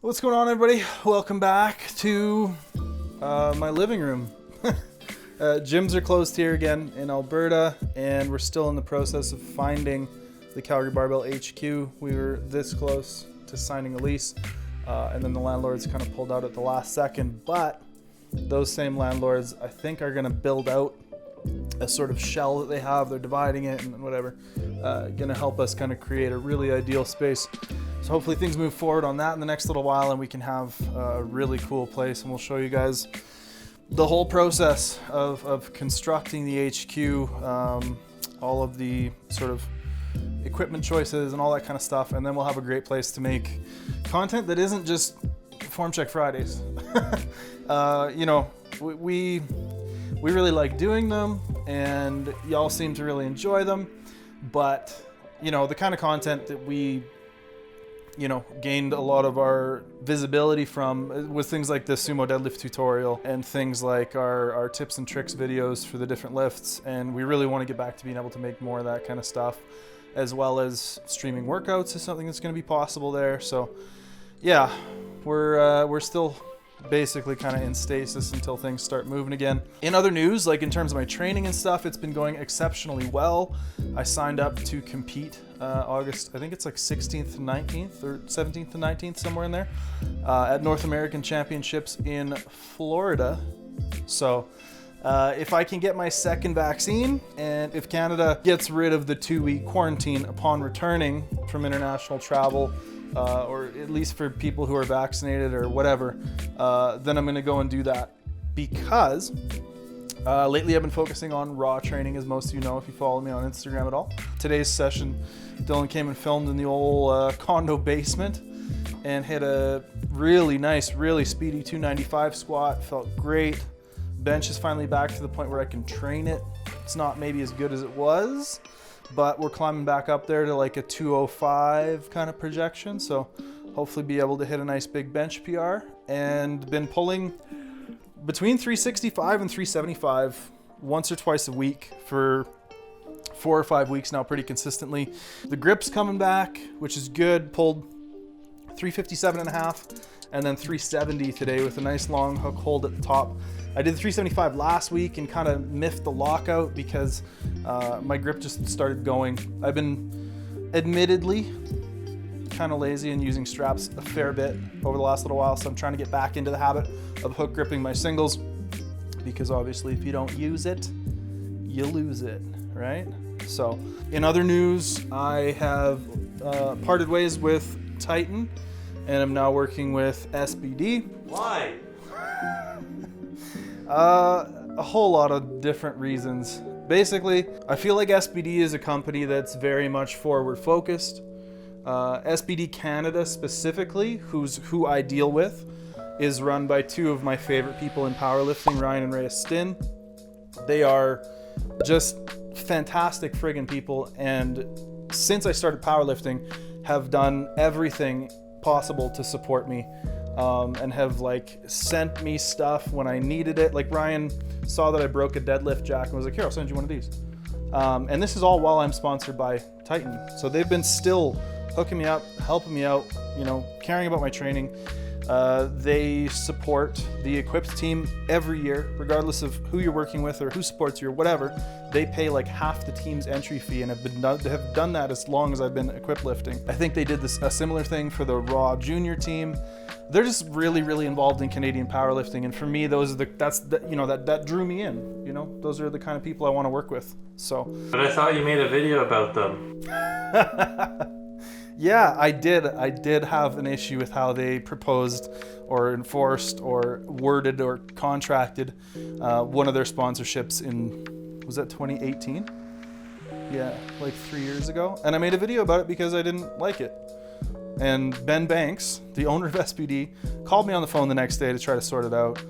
What's going on, everybody? Welcome back to my living room. Gyms are closed here again in Alberta, and we're still in the process of finding the Calgary Barbell HQ. We were this close to signing a lease, and then the landlords kind of pulled out at the last second. But those same landlords, I think, are going to build out a sort of shell that they have. They're dividing it and whatever, going to help us kind of create a really ideal space. So hopefully things move forward on that in the next little while, and we can have a really cool place, and we'll show you guys the whole process of constructing the HQ, all of the sort of equipment choices and all that kind of stuff, and then we'll have a great place to make content that isn't just Form Check Fridays. You know, we really like doing them, and y'all seem to really enjoy them, but you know, the kind of content that we gained a lot of our visibility from was things like the sumo deadlift tutorial and things like our tips and tricks videos for the different lifts. And we really want to get back to being able to make more of that kind of stuff, as well as streaming workouts is something that's going to be possible there. So yeah, we're still basically kind of in stasis until things start moving again. In other news, like in terms of my training and stuff, it's been going exceptionally well. I signed up to compete August, I think it's like 16th to 19th or 17th to 19th, somewhere in there, at North American Championships in Florida. So if I can get my second vaccine, and if Canada gets rid of the 2-week quarantine upon returning from international travel, or at least for people who are vaccinated or whatever, then I'm going to go and do that, because lately I've been focusing on raw training, as most of you know if you follow me on Instagram at all. Today's session, Dylan came and filmed in the old condo basement and hit a really nice, really speedy 295 squat. Felt great. Bench is finally back to the point where I can train it. It's not maybe as good as it was, but we're climbing back up there to like a 205 kind of projection. So hopefully be able to hit a nice big bench PR, and been pulling between 365 and 375 once or twice a week for 4 or 5 weeks now, pretty consistently. The grip's coming back, which is good. Pulled 357 and a half and then 370 today with a nice long hook hold at the top. I did 375 last week and kind of miffed the lockout because my grip just started going. I've been admittedly kind of lazy and using straps a fair bit over the last little while, so I'm trying to get back into the habit of hook gripping my singles, because obviously if you don't use it, you lose it, right? So in other news, I have parted ways with Titan, and I'm now working with SBD. Why? A whole lot of different reasons. Basically, I feel like SBD is a company that's very much forward focused. SBD Canada specifically, who I deal with, is run by two of my favorite people in powerlifting, Ryan and Rhea Stin. They are just fantastic friggin' people, and since I started powerlifting, have done everything possible to support me, and have like sent me stuff when I needed it. Like Ryan saw that I broke a deadlift jack and was like, "Here, I'll send you one of these." And this is all while I'm sponsored by Titan. So they've been still hooking me up, helping me out, you know, caring about my training. They support the Equipped team every year, regardless of who you're working with or who supports you or whatever. They pay like half the team's entry fee and have done that as long as I've been Equipped lifting. I think they did a similar thing for the Raw Junior team. They're just really, really involved in Canadian powerlifting, and for me, that drew me in. You know, those are the kind of people I want to work with. So. But I thought you made a video about them. Yeah, I did. I did have an issue with how they proposed or enforced or worded or contracted one of their sponsorships in, was that 2018? Yeah, like 3 years ago. And I made a video about it because I didn't like it. And Ben Banks, the owner of SPD, called me on the phone the next day to try to sort it out.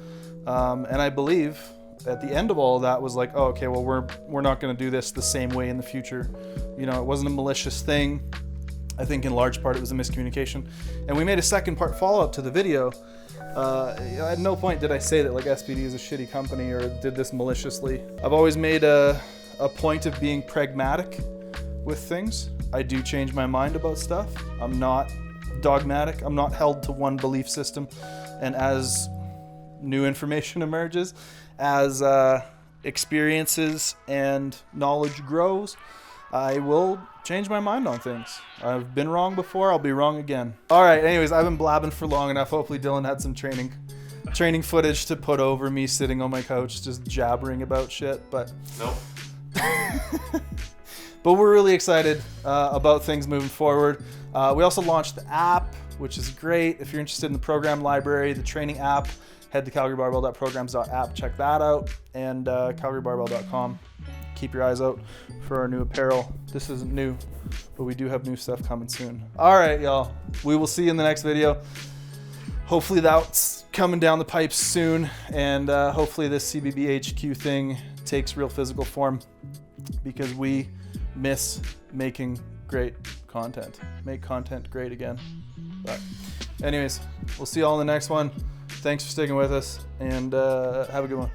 And I believe at the end of all of that was like, oh, okay, well, we're not going to do this the same way in the future. You know, it wasn't a malicious thing. I think in large part it was a miscommunication. And we made a second part follow-up to the video. At no point did I say that like SPD is a shitty company or did this maliciously. I've always made a point of being pragmatic with things. I do change my mind about stuff. I'm not dogmatic. I'm not held to one belief system. And as new information emerges, as experiences and knowledge grows, I will change my mind on things. I've been wrong before, I'll be wrong again. All right, anyways, I've been blabbing for long enough. Hopefully Dylan had some training footage to put over me sitting on my couch just jabbering about shit, but nope. But we're really excited about things moving forward. We also launched the app, which is great. If you're interested in the program library, the training app, head to calgarybarbell.programs.app, check that out, and calgarybarbell.com. Keep your eyes out for our new apparel. This isn't new, but we do have new stuff coming soon. All right, y'all. We will see you in the next video. Hopefully that's coming down the pipes soon, and hopefully this CBBHQ thing takes real physical form, because we miss making great content. Make content great again. But anyways, we'll see y'all in the next one. Thanks for sticking with us, and have a good one.